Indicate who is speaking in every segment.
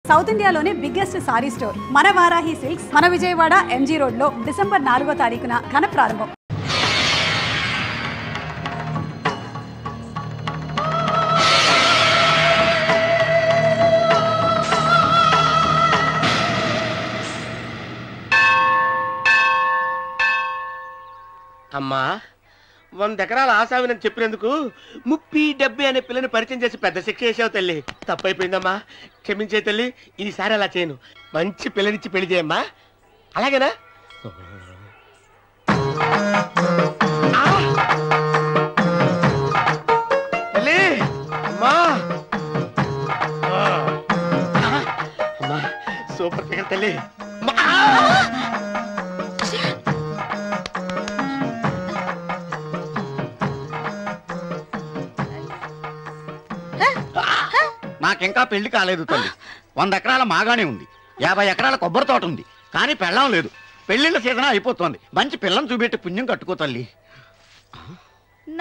Speaker 1: South ఇండియాలోనే biggest sorry store మన Varahi silks మన విజయవాడ ఎంజీ రోడ్ లో డిసెంబర్ 4వ తారీఖున ఘన ప్రారంభం.
Speaker 2: అమ్మా 100 ఎకరాల ఆశావినని చెప్పినందుకు 30-70 అనే పిల్లని పరిచయం చేసి పెద్ద శిక్ష చేసావు తల్లి. తప్పైపోయిందమ్మా, క్షమించే తల్లి. ఈసారి అలా చేయను. మంచి పిల్లనిచ్చి పెళ్లి చేయమ్మా, అలాగేనా? తల్లి అమ్మా, అమ్మా సూపర్ ఫిగర్ తల్లి.
Speaker 3: నాకింకా పెళ్లి కాలేదు తల్లి. 100 ఎకరాల మాగానే ఉంది, 50 ఎకరాల కొబ్బరి తోట ఉంది, కానీ పెళ్ళం లేదు. పెళ్లిళ్ళ సీజన్ అయిపోతుంది. మంచి పిల్లని చూపెట్టి పుణ్యం కట్టుకో తల్లి.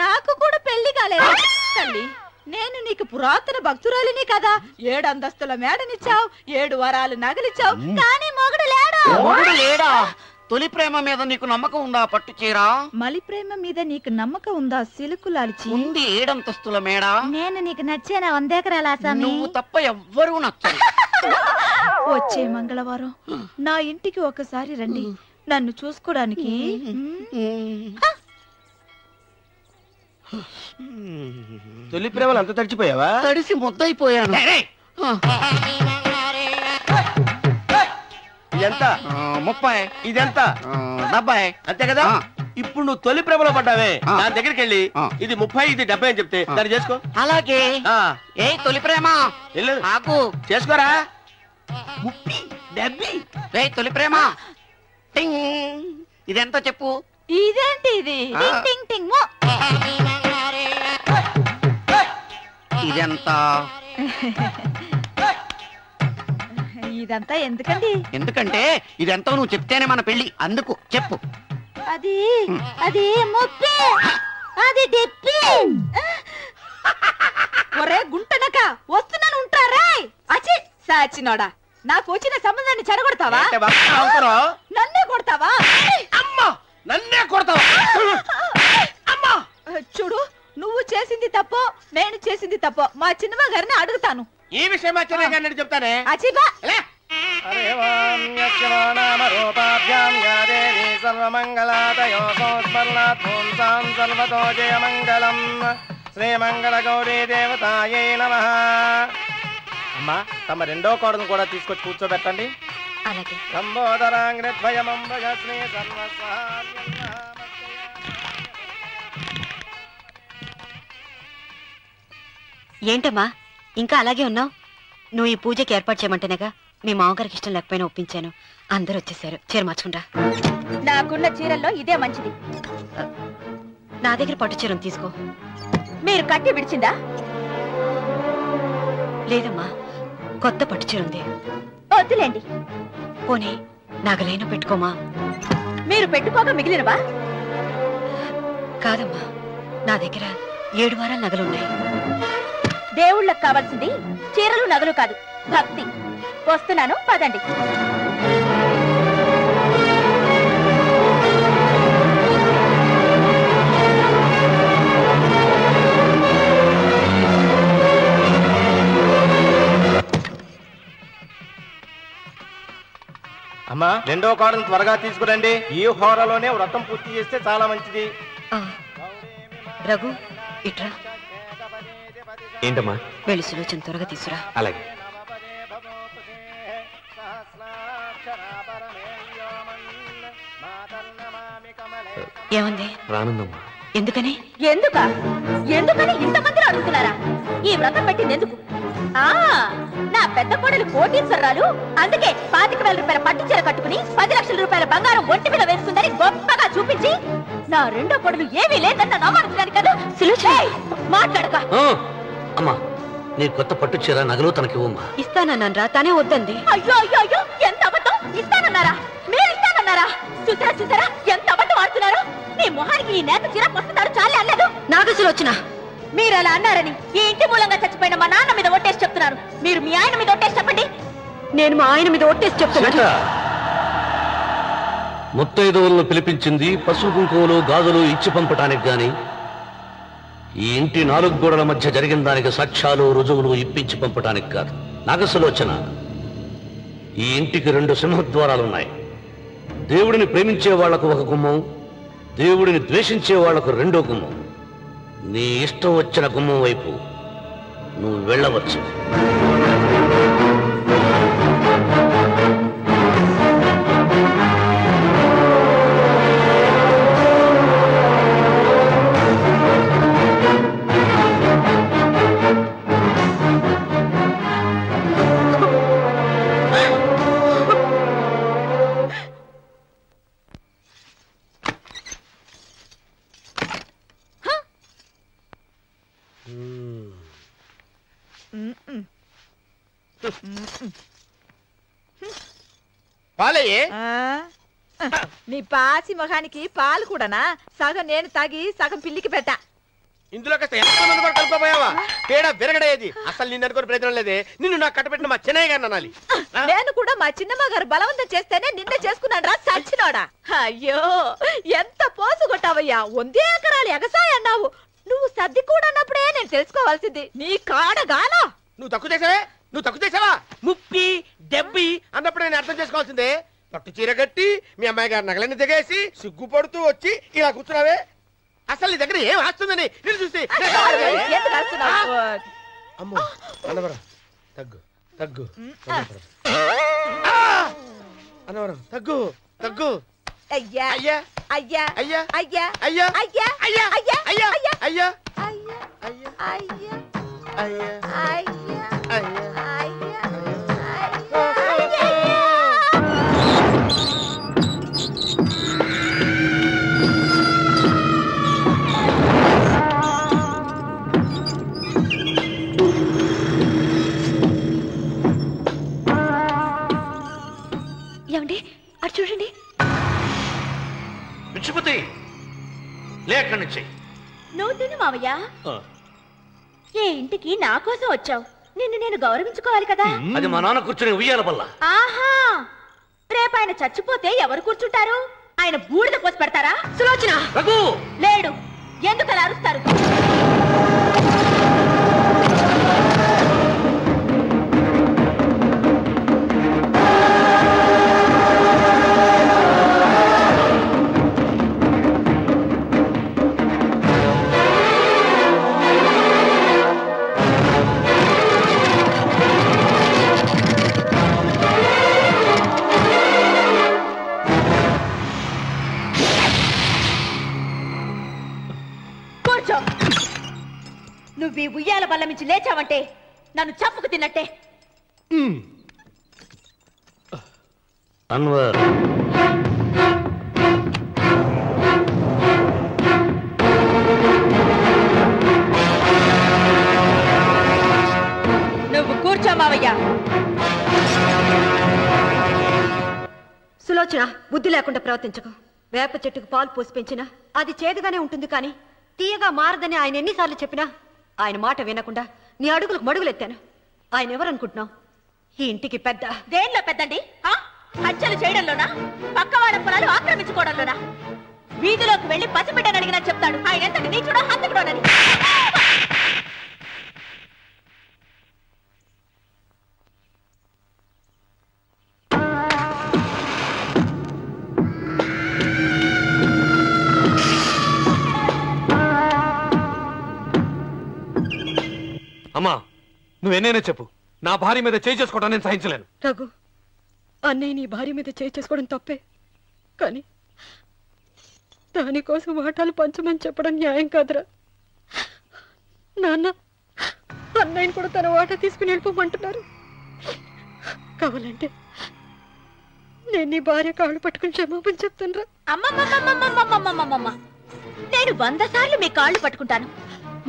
Speaker 4: నాకు కూడా పెళ్లి కాలేదు తల్లి. నేను నీకు పురాతన భక్తురాలిని కదా. 7 అంతస్తుల మేడనిచ్చావు, 7 వరాలు నగలిచ్చావు, కానీ మొగుడు లేడా?
Speaker 3: తొలి ప్రేమ మీద నీకు నమ్మకం ఉందా? పట్టు చీర.
Speaker 4: మలి ప్రేమ మీద నీకు నమ్మకం ఉందా? సిలుకు లాల్చి
Speaker 3: ఉంది. 7 అంతస్తుల మేడ.
Speaker 4: నేను నీకు నచ్చేనా? 100 ఎకరాల ఆసామి.
Speaker 3: నువ్వు తప్ప ఎవ్వరూ నచ్చరు.
Speaker 4: వచ్చే మంగళవారం నా ఇంటికి ఒకసారి రండి, నన్ను చూసుకోవడానికి.
Speaker 2: తొలి ప్రేమలు అంత తడిచిపోయావా?
Speaker 3: తడిసి ముద్దయిపోయాను.
Speaker 2: ఇదెంత?
Speaker 3: 30.
Speaker 2: ఇదెంత?
Speaker 3: 70.
Speaker 2: అంతే కదా. ఇప్పుడు నువ్వు తొలి ప్రేమలో పడ్డావే, దాని దగ్గరికి వెళ్ళి ఇది 30 ఇది 70 అని చెప్తే దాన్ని చేసుకో.
Speaker 3: అలాగే. ఏ తొలి ప్రేమ ఆకు
Speaker 2: చేసుకోరా. 30 70.
Speaker 3: రే తొలి ప్రేమ, ఇదెంత చెప్పు.
Speaker 4: ఇదేంటి ఇది? టింగ్ టింగ్.
Speaker 3: ఇదెంత?
Speaker 4: ఇదంతా ఎందుకండి?
Speaker 3: ఎందుకంటే ఇదెంతో నువ్వు చెప్తేనే మన పెళ్లి. అందుకు చెప్పు.
Speaker 4: అది 30. అది 70. ఒరే గుంటనక వస్తున్నాను, ఉంటారా? అచి సాచినోడా, నాకు వచ్చిన సంబంధాన్ని చెడగొడతావా? నన్నే కొడతావా?
Speaker 2: అమ్మా నన్నే కొడతావా? అమ్మా
Speaker 4: చూడు, నువ్వు చేసింది తప్పో నేను చేసింది తప్పో మా చిన్నమ్మ గారిని అడుగుతాను.
Speaker 2: ఈ విషయం మా చిన్న గారిని చెప్తానే.
Speaker 4: అచిబా
Speaker 2: శ్రీమంగళ గౌరీ దేవతాయే నమః. అమ్మా తమ రెండో కోడను కూడా తీసుకొచ్చి కూర్చోబెట్టండి.
Speaker 5: ఏంటమ్మా ఇంకా అలాగే ఉన్నావు? నువ్వు ఈ పూజకి ఏర్పాటు చేయమంటేనేగా మీ మామగారికి ఇష్టం లేకపోయినా ఒప్పించాను. అందరూ వచ్చేసారు. చీర మార్చుకుంటా.
Speaker 4: నాకున్న చీరల్లో ఇదే మంచిది.
Speaker 5: నా దగ్గర పట్టు చీరను తీసుకో.
Speaker 4: మీరు కట్టి విడిచిందా?
Speaker 5: లేదమ్మా, కొత్త పట్టు చీర ఉంది.
Speaker 4: వద్దులేండి.
Speaker 5: పోనీ నాగలైనా పెట్టుకోమా.
Speaker 4: మీరు పెట్టుకోక మిగిలినవా?
Speaker 5: కాదమ్మా, నా దగ్గర 7 వారాల నగలున్నాయి.
Speaker 4: దేవుళ్ళకి కావాల్సింది చీరలు నగలు కాదు, భక్తి. వస్తున్నాను, పదండి.
Speaker 2: అమ్మా రెండో కోడను త్వరగా తీసుకురండి. ఈ హోరాలోనే వ్రతం పూర్తి చేస్తే చాలా మంచిది.
Speaker 5: రఘు ఇట్రా.
Speaker 6: ఏంటమ్మా?
Speaker 5: వెళ్ళి సులోచన త్వరగా తీసురా.
Speaker 6: అలాగే.
Speaker 5: ఏముంది?
Speaker 6: రానుందమ్మా.
Speaker 5: ఎందుకని?
Speaker 4: ఎందుకని ఇంతమంది అడుగుతున్నారా? ఈ వ్రతం పెట్టింది ఎందుకు? నా పెద్ద కోడలు కోటీశ్వరరాలు, అందుకే 25,000 రూపాయల పట్టు చీర కట్టుకుని 10 లక్షల రూపాయల బంగారం ఒంటి మీద వేసుకుందని గొప్పగా చూపించి నా రెండో కోడలు ఏమీ లేదన్న నమ్మడానికి కదా. మాట్లాడక.
Speaker 6: అమ్మా నీ కొత్త పట్టు చీర నగలు తనకివ్వమ్మా.
Speaker 5: ఇస్తానన్నాను రా, తానే వద్దంది.
Speaker 4: అయ్యో అయ్యో అయ్యో, ఎంత అబద్ధం! ఇస్తానన్నారా? మీరు ఇస్తానన్నారా? చూసారా ఎంత అబద్ధం ఆడుతున్నారు. నీ మొహానికి ఈ నేత చీర వస్తున్నాడు చాలే అనలేదు.
Speaker 5: నాకు సులోచన,
Speaker 4: మీరు అలా అన్నారని ఈ ఇంటి మూలంగా చచ్చిపోయిన మా నాన్న మీద ఒట్టేసి చెప్తున్నారు. మీరు మీ ఆయన మీద ఒట్టేసి చెప్పండి.
Speaker 5: నేను మా ఆయన మీద ఒట్టేసి చెప్తున్నా.
Speaker 6: ముత్తైదువులను పిలిపించింది పసుపు కుంకుమలు గాజులు ఇచ్చి పంపటానికి గాని ఈ ఇంటి 4 గోడల మధ్య జరిగిన దానికి సాక్ష్యాలు రుజువులు ఇప్పించి పంపటానికి కాదు. నాగసులోచన, ఈ ఇంటికి 2 సింహద్వారాలున్నాయి. దేవుడిని ప్రేమించే వాళ్లకు ఒక గుమ్మం, దేవుడిని ద్వేషించే వాళ్లకు 2వ గుమ్మం. నీ ఇష్టం వచ్చిన గుమ్మం వైపు నువ్వు వెళ్ళవచ్చు.
Speaker 2: పాలయ్యే
Speaker 7: నీ పాసి మొహానికి పాలు కూడానా? సగం నేను తాగి సగం పిల్లికి పెట్టా.
Speaker 2: ఇందులో కాస్త ఎంతమంది కూడా కలుపుకోపోయావా? పేడ విరగడేది. అసలు నిన్ను అనుకుని ప్రయత్నం లేదే. నిన్ను నాకు కట్టబెట్టిన మా చిన్నయ్య గారిని అనాలి.
Speaker 7: నేను కూడా మా చిన్నమ్మ గారు బలవంతం చేస్తేనే నిన్న చేసుకున్నాను రా సచ్చినోడా. అయ్యో ఎంత పోసు కొట్టావయ్యా. 100 ఎకరాలు ఎగసాయ అన్నావు. నువ్వు సర్ది కూడా అన్నప్పుడే నేను తెలుసుకోవాల్సింది. నీ కాడగానా?
Speaker 2: నువ్వు తక్కువ చేసావా? 30, 70 అన్నప్పుడు నేను అర్థం చేసుకోవాల్సిందే. పట్టు చీర కట్టి మీ అమ్మాయి గారు నగలని దిగేసి సిగ్గుపడుతూ వచ్చి ఇలా కూర్చున్నావే. అసలు నీ దగ్గర ఏం వస్తుందని నేను చూసి అమ్మో అన్నవరం తగ్గు అన్నవరం తగ్గు
Speaker 7: అయ్యా
Speaker 2: అయ్యా
Speaker 7: అయ్యా
Speaker 2: అయ్యా
Speaker 7: అయ్యా
Speaker 2: అయ్యా
Speaker 7: అయ్యా
Speaker 2: అయ్యా
Speaker 7: అయ్యా
Speaker 2: అయ్యా
Speaker 7: అయ్యా
Speaker 2: అయ్యా
Speaker 7: అయ్యా
Speaker 2: అయ్యా
Speaker 7: అయ్యా
Speaker 2: అయ్యా
Speaker 7: అయ్యా
Speaker 5: ఏమండి అటు చూడండి.
Speaker 6: పిచ్చిపోతే లే అక్కడి నుంచి.
Speaker 4: నువ్వు తిను మావయ్య. ఏ ఇంటికి నా కోసం వచ్చావు, నిన్ను నేను గౌరవించుకోవాలి కదా.
Speaker 6: అది మా నాన్న కూర్చుని ఉయ్యాల వల్ల.
Speaker 4: ఆహా, రేపు ఆయన చచ్చిపోతే ఎవరు కూర్చుంటారు? ఆయన బూడిద పోసి పెడతారా?
Speaker 5: సులోచన
Speaker 6: రఘు
Speaker 4: లేడు. ఎందుకు అలా అరుస్తారు? నువ్వు ఈ ఉయ్యాల బల్ల నుంచి లేచావంటే నన్ను చంపుకు తిన్నట్టే.
Speaker 6: అన్వర్
Speaker 4: నువ్వు కూర్చో మావయ్య.
Speaker 5: సులోచన, బుద్ధి లేకుండా ప్రవర్తించకు. వేప చెట్టుకు పాలు పోసి పెంచినా అది చేదుగానే ఉంటుంది, కానీ తీయగా మారదని ఆయన ఎన్నిసార్లు చెప్పినా ఆయన మాట వినకుండా నీ అడుగులకు మడుగులెత్తాను. ఆయన ఎవరనుకుంటున్నావు? ఈ ఇంటికి పెద్ద.
Speaker 4: దేనిలో పెద్దండి? హత్యలు చేయడంలోనా? పక్కవాడ పొలాలు ఆక్రమించుకోవడంలోనా? వీధిలోకి వెళ్లి పసిబిడ్డని అడిగినా చెప్తాడు ఆయన ఎంతటి నీచుడో హంతకుడోనని.
Speaker 8: అమ్మా, నువ్వెన్నైనా చెప్పు, నా భార్య మీద చేయి చేసుకోవడం నేను సహించలేను.
Speaker 5: రఘు, అన్నయ్య నీ భార్య మీద చేయి చేసుకోవడం తప్పే, కానీ దానికోసం వాటాలు పంచమని చెప్పడం న్యాయం కాదురా. నాన్న అన్నయ్యని కూడా తన వాటా తీసుకుని వెళ్ళిపోమంటున్నారు. కావాలంటే నేను నీ భార్య కాళ్ళు పట్టుకుని క్షమాపణ చెప్తాను రా.
Speaker 4: అమ్మమ్మమ్మమ్మమ్మమ్మమ్మమ్మమ్మ, నేను 100 సార్లు మీ కాళ్ళు పట్టుకుంటాను.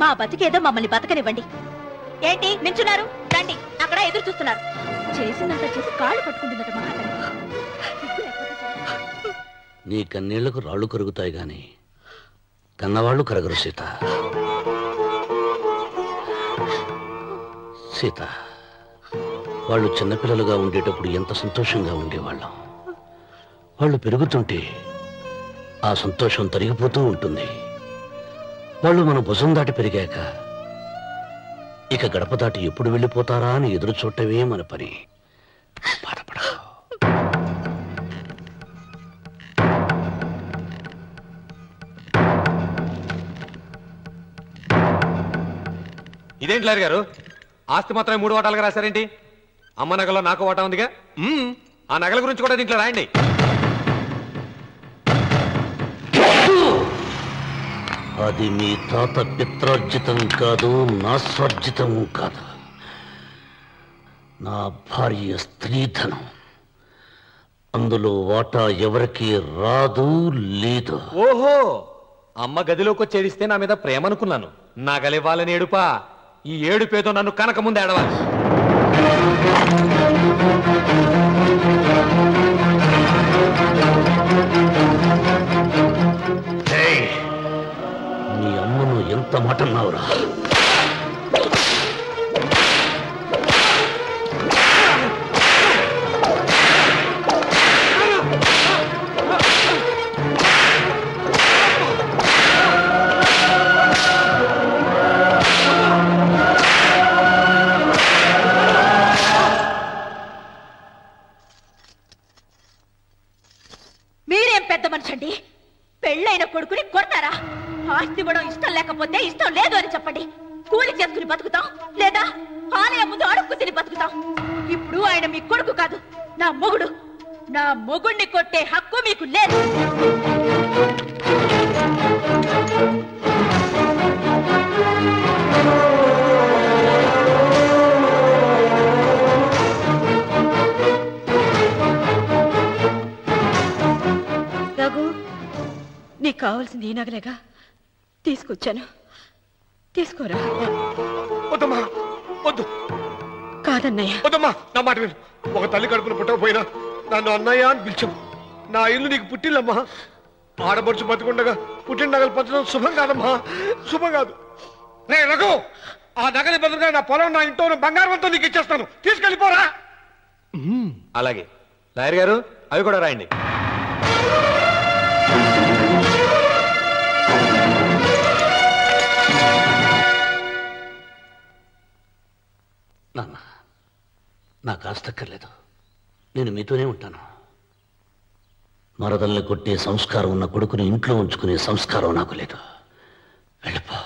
Speaker 4: మా బతికేదో మమ్మల్ని బతకనివ్వండి. ఏంటి నించున్నారు? రండి, అక్కడ ఎదురు చూస్తున్నారు. చేసినంత చేసి కాళ్ళు పట్టుకుంటుందట మహాతల్లి.
Speaker 6: నీ కన్నీళ్లకు రాళ్ళు కరుగుతాయి గాని కన్నవాళ్ళు కరగరు సీత. సీత, వాళ్ళు చిన్నపిల్లలుగా ఉండేటప్పుడు ఎంత సంతోషంగా ఉండేవాళ్ళం. వాళ్ళు పెరుగుతుంటే ఆ సంతోషం తరిగిపోతూ ఉంటుంది. వాళ్ళు మన భుజం దాటి పెరిగాక ఇక గడప దాటి ఎప్పుడు వెళ్ళిపోతారా అని ఎదురు చూడటమే మన పని. బాధపడ.
Speaker 8: ఇదేంటి లాయర్ గారు, ఆస్తి మాత్రమే 3 వాటాలుగా రాశారేంటి? అమ్మ నగలో నాకు వాటా ఉందిగా, ఆ నగల గురించి కూడా దీంట్లో రాయండి.
Speaker 6: అది మీ తాత పిత్రార్జితం కాదు, నా స్వార్జితం కాదు. నా భార్య స్త్రీధనం. అందులో వాటా ఎవరికి రాదు లేదు.
Speaker 8: ఓహో, అమ్మ గదిలోకి వచ్చేడిస్తే నా మీద ప్రేమ అనుకున్నాను. నగలివ్వాలని ఏడుపా. ఈ ఏడుపేదో నన్ను కనక ముందు ఏడవాలి.
Speaker 6: మీ అమ్మను ఎంత మాట అన్నావురా?
Speaker 4: మీరేం పెద్ద మనిషండి, పెళ్ళైన కొడుకుని కొడతారా? ఆస్తి ఇవ్వడం ఇష్టం లేకపోతే ఇష్టం లేదు అని చెప్పండి. కూలి చేసుకుని బతుకుతాం, లేదా ఆలయం ముందు అడుక్కు తిని బతుకుతాం. ఇప్పుడు ఆయన మీ కొడుకు కాదు, నా మొగుడు. నా మొగుడిని కొట్టే హక్కు మీకు లేదు.
Speaker 5: రఘు, నీకు కావాల్సింది ఈ నగలేగా, తీసుకొచ్చాను. తీసుకోరా.
Speaker 2: వద్దమ్మా, వద్దు.
Speaker 5: కాదన్నయ్య.
Speaker 2: వద్దమ్మా, నా మాట విను. ఒక తల్లి కడుపును పుట్టకపోయినా నన్ను అన్నయ్య అని పిలిచావు. నా ఇల్లు నీకు పుట్టిల్లమ్మా. ఆడపడుచు బతికుండగా పుట్టిన నగలు పంచడం శుభం కాదమ్మా, శుభం కాదు. రే రఘు, ఆ నగలి బదులుగా నా పొలం, నా ఇంట్లో బంగారంతో నీకు ఇచ్చేస్తాను. తీసుకెళ్ళిపోరా.
Speaker 8: అలాగే లాయర్ గారు, అవి కూడా రాయండి.
Speaker 6: నాన్న, నాకు ఆస్తక్కర్లేదు. నేను మీతోనే ఉంటాను. మరదల్ని కొట్టే సంస్కారం ఉన్న కొడుకుని ఇంట్లో ఉంచుకునే సంస్కారం నాకు లేదు. వెళ్ళిపో.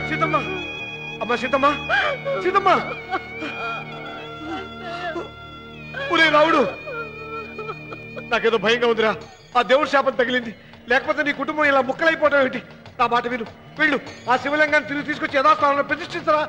Speaker 2: సీతమ్మ, అమ్మా సీతమ్మ, సీతమ్మ. ఒరే రావుడు, నాకేదో భయంగా ఉందిరా. ఆ దేవుడి శాపం తగిలింది. లేకపోతే నీ కుటుంబం ఇలా ముక్కలైపోవటం ఏంటి? నా మాట విను, వెళ్ళు. ఆ శివలింగాన్ని తిరిగి తీసుకొచ్చి యథాస్థానంలో ప్రతిష్ఠించరా.